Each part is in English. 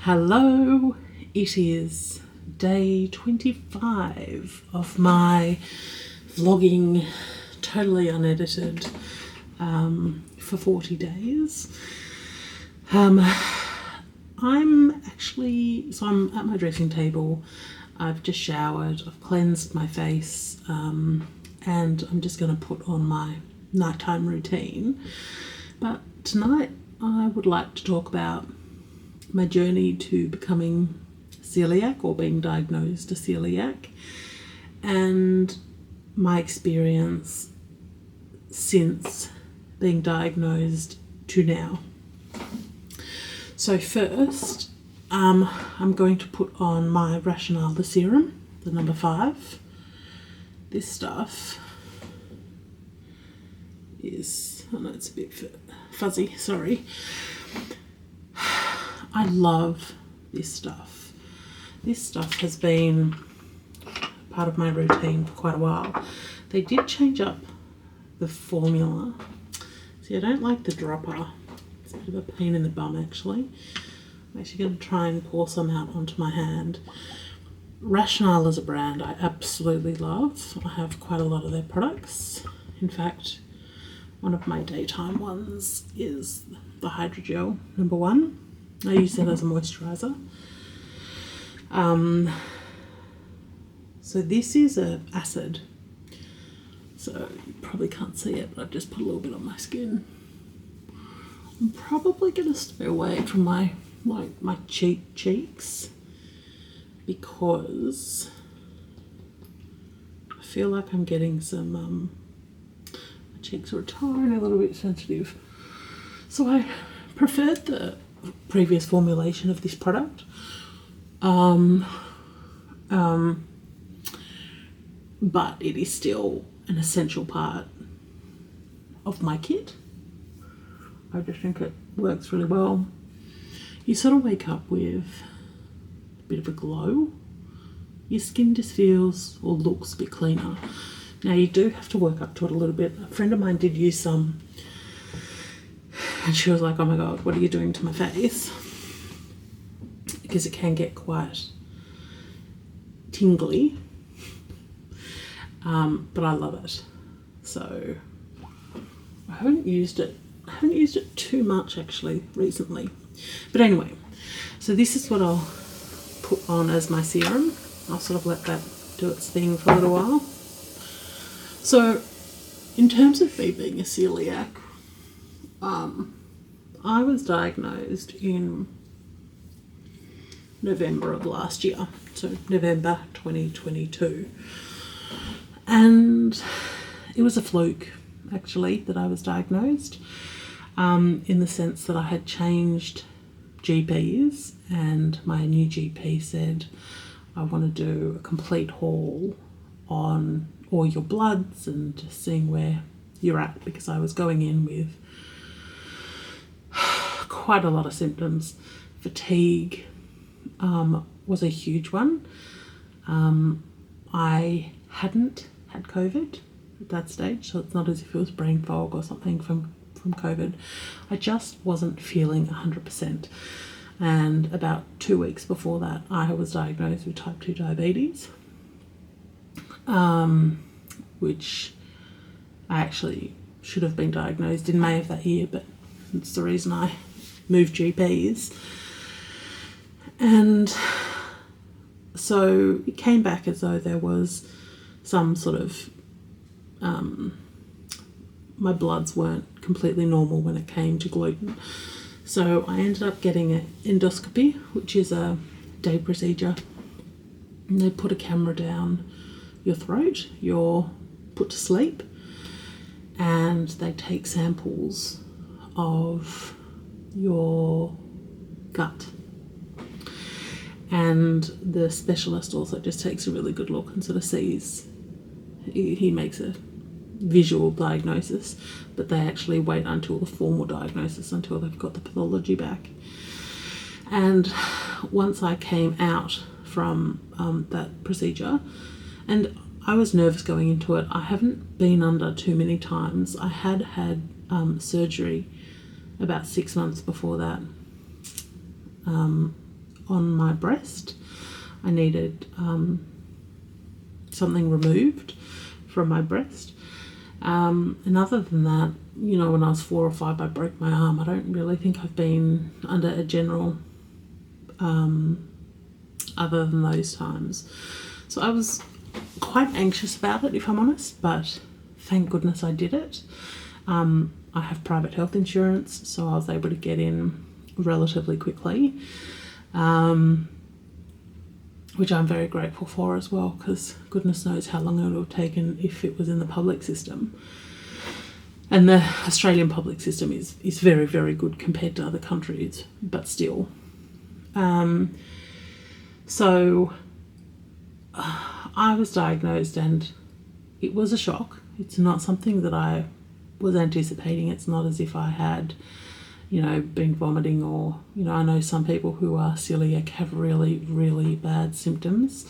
Hello, it is day 25 of my vlogging, totally unedited, for 40 days. I'm at my dressing table. I've just showered, I've cleansed my face, and I'm just going to put on my nighttime routine. But tonight I would like to talk about my journey to becoming celiac, or being diagnosed as celiac, and my experience since being diagnosed to now. So first, I'm going to put on my Rationale, the serum, the number 5. This stuff is, I know it's a bit fuzzy, sorry. I love this stuff. This stuff has been part of my routine for quite a while. They did change up the formula. See, I don't like the dropper. It's a bit of a pain in the bum, actually. I'm actually going to try and pour some out onto my hand. Rationale is a brand I absolutely love. I have quite a lot of their products. In fact, one of my daytime ones is the Hydrogel number 1. I use it as a moisturiser. So this is an acid. So you probably can't see it, but I've just put a little bit on my skin. I'm probably going to stay away from my cheeks, because I feel like I'm getting some, my cheeks are a tiny little bit sensitive. So I preferred the previous formulation of this product. But it is still an essential part of my kit. I just think it works really well. You sort of wake up with a bit of a glow. Your skin just feels or looks a bit cleaner. Now you do have to work up to it a little bit. A friend of mine did use some, and she was like, oh my god, what are you doing to my face? Because it can get quite tingly. But I love it. So I haven't used it too much actually recently. But anyway, so this is what I'll put on as my serum. I'll sort of let that do its thing for a little while. So in terms of me being a celiac, I was diagnosed in November of last year, so November 2022. And it was a fluke, actually, that I was diagnosed, in the sense that I had changed GPs, and my new GP said, I want to do a complete haul on all your bloods and just seeing where you're at, because I was going in with quite a lot of symptoms. Fatigue was a huge one. I hadn't had COVID at that stage, so it's not as if it was brain fog or something from COVID. I just wasn't feeling 100%. And about 2 weeks before that, I was diagnosed with type 2 diabetes, which I actually should have been diagnosed in May of that year, but it's the reason I moved GPs. And so it came back as though there was some sort of, my bloods weren't completely normal when it came to gluten. So I ended up getting an endoscopy, which is a day procedure. And they put a camera down your throat, you're put to sleep, and they take samples of your gut. And the specialist also just takes a really good look and sort of sees, he makes a visual diagnosis, but they actually wait until the formal diagnosis, until they've got the pathology back. And once I came out from that procedure, and I was nervous going into it. I haven't been under too many times. I had surgery about 6 months before that. on my breast. I needed something removed from my breast. And other than that, you know, when I was 4 or 5, I broke my arm. I don't really think I've been under a general other than those times. So I was quite anxious about it, if I'm honest, but thank goodness I did it. I have private health insurance, so I was able to get in relatively quickly, which I'm very grateful for as well, because goodness knows how long it would have taken if it was in the public system. And the Australian public system is very, very good compared to other countries, but still. So I was diagnosed, and it was a shock. It's not something that I was anticipating. It's not as if I had, you know, been vomiting, or, you know, I know some people who are celiac have really, really bad symptoms.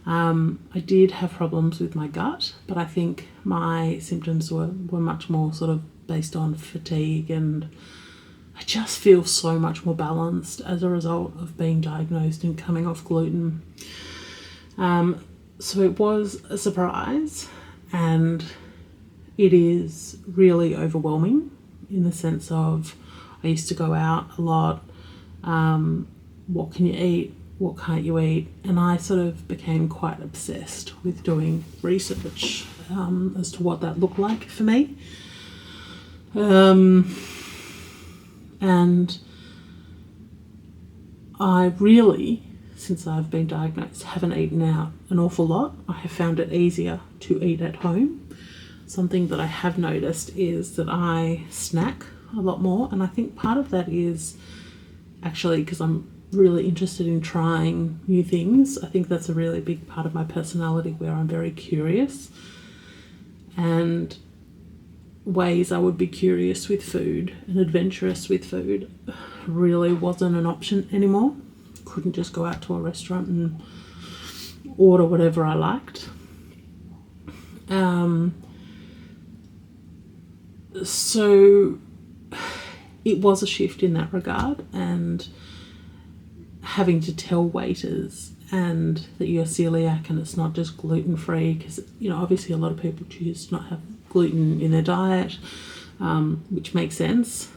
I did have problems with my gut, but I think my symptoms were much more sort of based on fatigue, and I just feel so much more balanced as a result of being diagnosed and coming off gluten. So it was a surprise, and it is really overwhelming in the sense of I used to go out a lot. What can you eat? What can't you eat? And I sort of became quite obsessed with doing research as to what that looked like for me. And I really, since I've been diagnosed, haven't eaten out an awful lot. I have found it easier to eat at home. Something that I have noticed is that I snack a lot more, and I think part of that is actually because I'm really interested in trying new things. I think that's a really big part of my personality, where I'm very curious, and ways I would be curious with food and adventurous with food really wasn't an option anymore. Couldn't just go out to a restaurant and order whatever I liked. So it was a shift in that regard, and having to tell waiters and that you're celiac and it's not just gluten-free, because, you know, obviously a lot of people choose to not have gluten in their diet, which makes sense,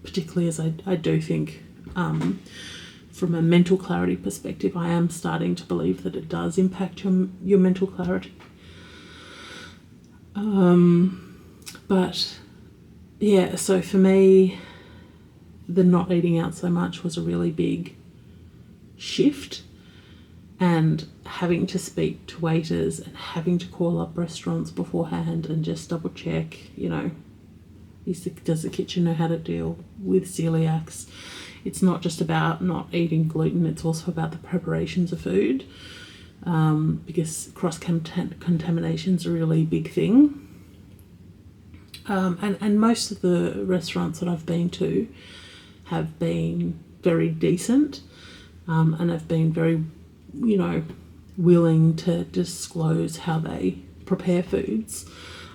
particularly as I do think from a mental clarity perspective, I am starting to believe that it does impact your mental clarity. But yeah, so for me, the not eating out so much was a really big shift, and having to speak to waiters and having to call up restaurants beforehand and just double check, you know, does the kitchen know how to deal with celiacs? It's not just about not eating gluten, it's also about the preparations of food, because cross-contamination is a really big thing. And most of the restaurants that I've been to have been very decent, and have been very, you know, willing to disclose how they prepare foods.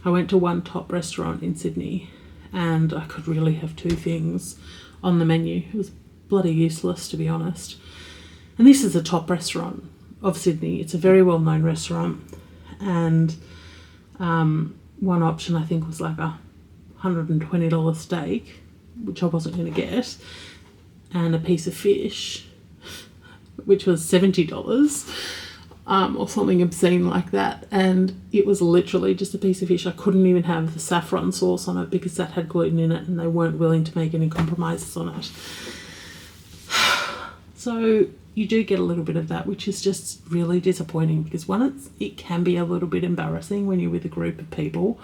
I went to one top restaurant in Sydney, and I could really have 2 things on the menu. It was bloody useless, to be honest. And this is a top restaurant of Sydney. It's a very well-known restaurant, and one option I think was like a $120 steak, which I wasn't going to get, and a piece of fish, which was $70, or something obscene like that. And it was literally just a piece of fish. I couldn't even have the saffron sauce on it because that had gluten in it, and they weren't willing to make any compromises on it. So you do get a little bit of that, which is just really disappointing, because it can be a little bit embarrassing when you're with a group of people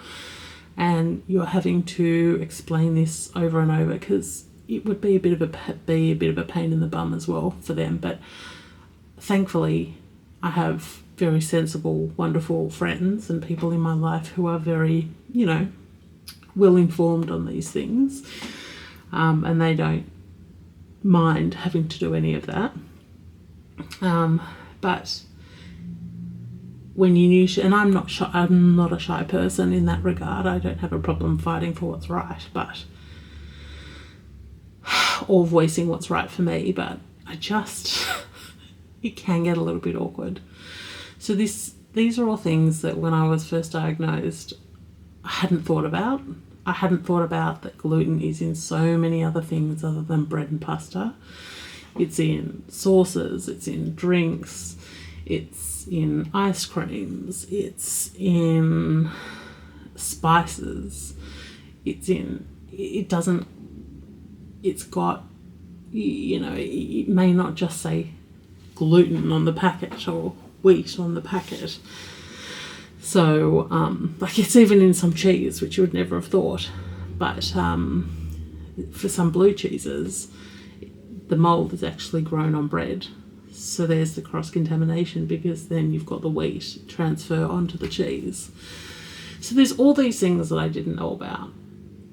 and you're having to explain this over and over, because it would be a bit of a pain in the bum as well for them. But thankfully, I have very sensible, wonderful friends and people in my life who are very, you know, well informed on these things, and they don't mind having to do any of that. But when you knew, and I'm not a shy person in that regard. I don't have a problem fighting for what's right, or voicing what's right for me. But it can get a little bit awkward. So these are all things that when I was first diagnosed, I hadn't thought about. I hadn't thought about that gluten is in so many other things other than bread and pasta. It's in sauces, it's in drinks, it's in ice creams, it's in spices, it's got, it may not just say gluten on the packet or wheat on the packet. So, it's even in some cheese, which you would never have thought. But for some blue cheeses, the mould is actually grown on bread. So there's the cross-contamination, because then you've got the wheat transfer onto the cheese. So there's all these things that I didn't know about.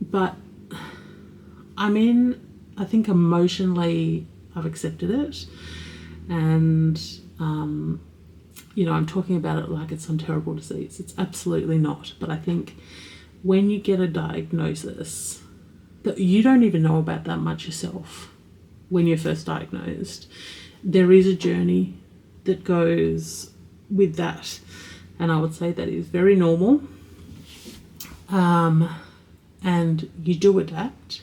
But I think emotionally I've accepted it. And I'm talking about it like it's some terrible disease. It's absolutely not. But I think when you get a diagnosis that you don't even know about that much yourself when you're first diagnosed, there is a journey that goes with that. And I would say that is very normal. And you do adapt.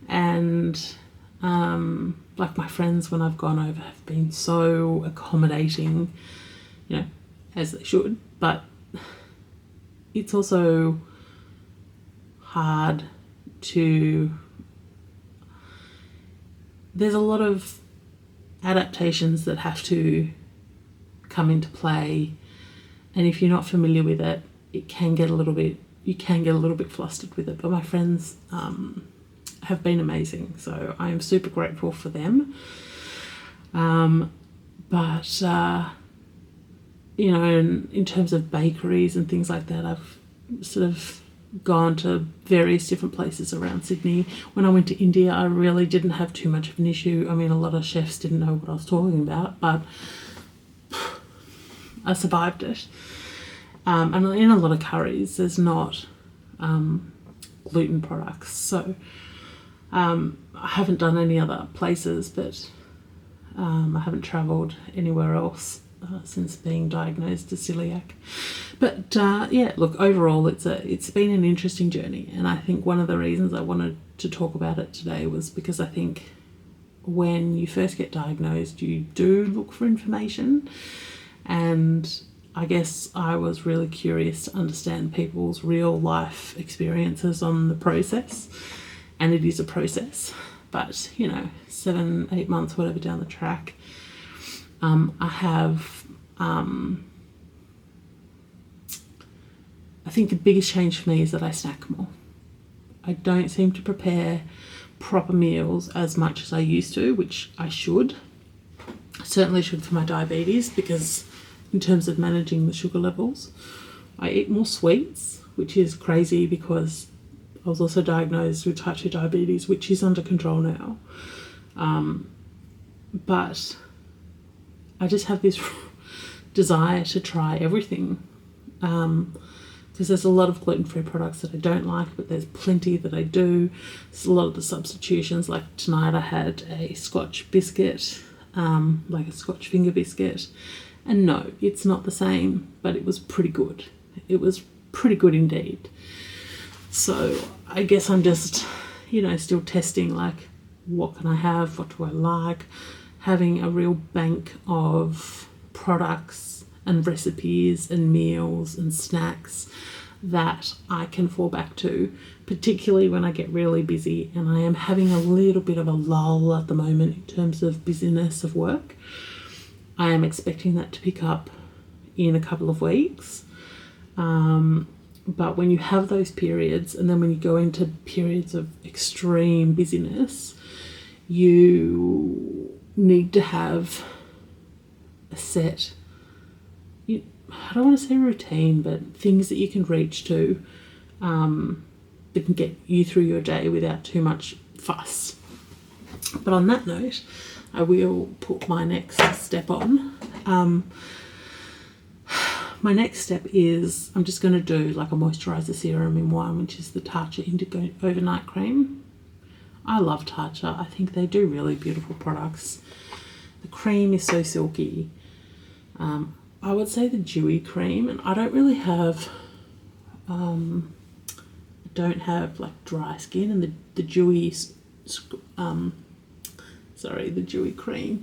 And like my friends, when I've gone over, have been so accommodating, as they should, but it's also hard there's a lot of adaptations that have to come into play, and if you're not familiar with it, you can get a little bit flustered with it. But my friends have been amazing, so I am super grateful for them. In terms of bakeries and things like that, I've sort of gone to various different places around Sydney. When I went to India, I really didn't have too much of an issue. A lot of chefs didn't know what I was talking about, but I survived it. And in a lot of curries, there's not gluten products. So I haven't done any other places, but I haven't travelled anywhere else since being diagnosed as celiac. But overall it's been an interesting journey, and I think one of the reasons I wanted to talk about it today was because I think when you first get diagnosed, you do look for information, and I guess I was really curious to understand people's real life experiences on the process, and it is a process. But 7-8 months, whatever, down the track, I have, I think the biggest change for me is that I snack more. I don't seem to prepare proper meals as much as I used to, which I should. I certainly should for my diabetes, because in terms of managing the sugar levels, I eat more sweets, which is crazy because I was also diagnosed with type 2 diabetes, which is under control now. But I just have this desire to try everything, because there's a lot of gluten-free products that I don't like, but there's plenty that I do. There's a lot of the substitutions. Like tonight I had a Scotch biscuit, like a Scotch finger biscuit, and no, it's not the same, but it was pretty good. It was pretty good indeed. So I guess I'm just, still testing, like, what can I have? What do I like? Having a real bank of products and recipes and meals and snacks that I can fall back to, particularly when I get really busy, and I am having a little bit of a lull at the moment in terms of busyness of work. I am expecting that to pick up in a couple of weeks. But when you have those periods, and then when you go into periods of extreme busyness, you need to have a set, I don't want to say routine, but things that you can reach to that can get you through your day without too much fuss. But on that note, I will put my next step on. My next step is I'm just going to do like a moisturiser serum in one, which is the Tatcha Indigo overnight cream. I love Tatcha. I think they do really beautiful products. The cream is so silky. I would say the dewy cream, and I don't really have, don't have like dry skin, and the dewy, the dewy cream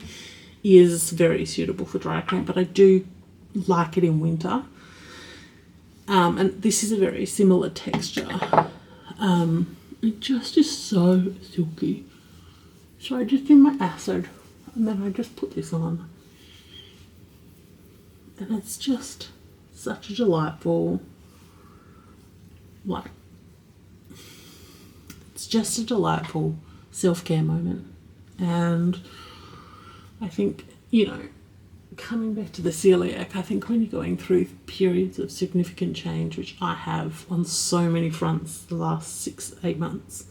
is very suitable for dry cream, but I do like it in winter. And this is a very similar texture. It just is so silky. So I just do my acid, and then I just put this on. And it's just such a delightful, it's just a delightful self-care moment. And I think, coming back to the celiac, I think when you're going through periods of significant change, which I have on so many fronts the last 6-8 months,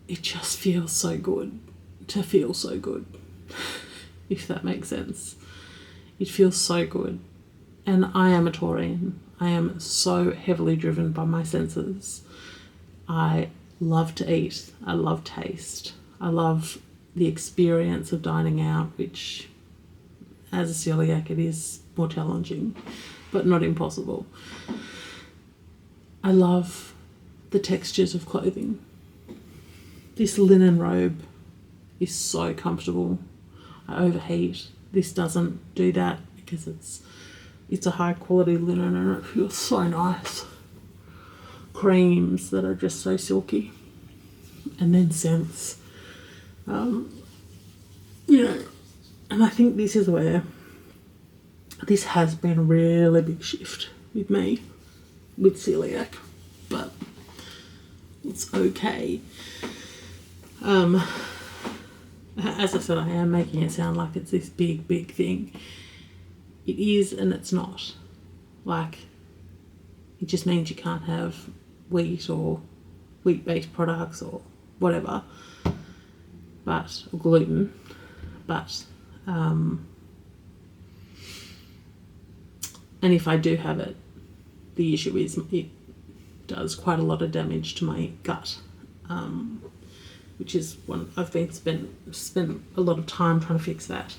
it just feels so good to feel so good, if that makes sense. It feels so good. And I am a Taurian. I am so heavily driven by my senses. I love to eat. I love taste. I love the experience of dining out, which as a celiac it is more challenging, but not impossible. I love the textures of clothing. This linen robe is so comfortable. I overheat. This doesn't do that because it's a high quality linen and it feels so nice. Creams that are just so silky. And then scents. And I think this is where this has been a really big shift with me, with celiac, but it's okay. As I said, I am making it sound like it's this big, big thing. It is, and it's not. Like, it just means you can't have wheat or wheat-based products or whatever, or gluten, but and if I do have it, the issue is it does quite a lot of damage to my gut, which is one I've been spent a lot of time trying to fix that.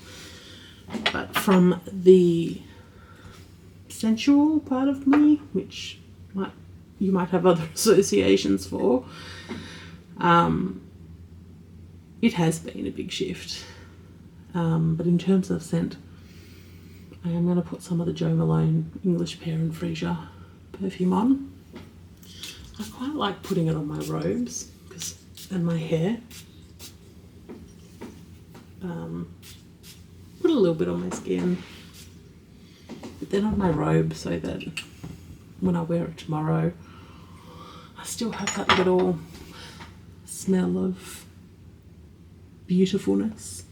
But from the sensual part of me, which you might have other associations for, it has been a big shift. But in terms of scent, I am going to put some of the Jo Malone English Pear and Freesia perfume on. I quite like putting it on my robes and my hair. Put a little bit on my skin, but then on my robe so that when I wear it tomorrow, I still have that little smell of beautifulness,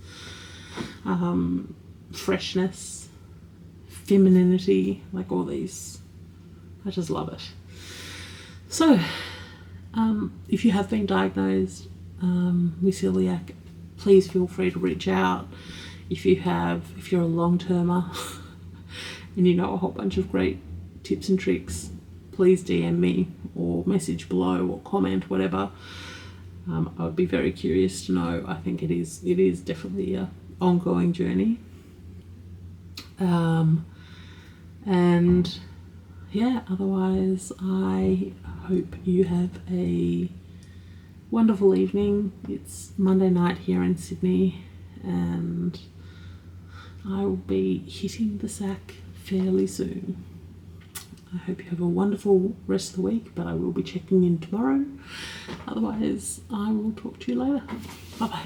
freshness, femininity, like all these. I just love it. So, if you have been diagnosed with celiac, please feel free to reach out. If you're a long-termer and you know a whole bunch of great tips and tricks, please DM me or message below or comment, whatever. I would be very curious to know. I think it is definitely an ongoing journey. And yeah, otherwise I hope you have a wonderful evening. It's Monday night here in Sydney and I will be hitting the sack fairly soon. I hope you have a wonderful rest of the week, but I will be checking in tomorrow. Otherwise, I will talk to you later. Bye-bye.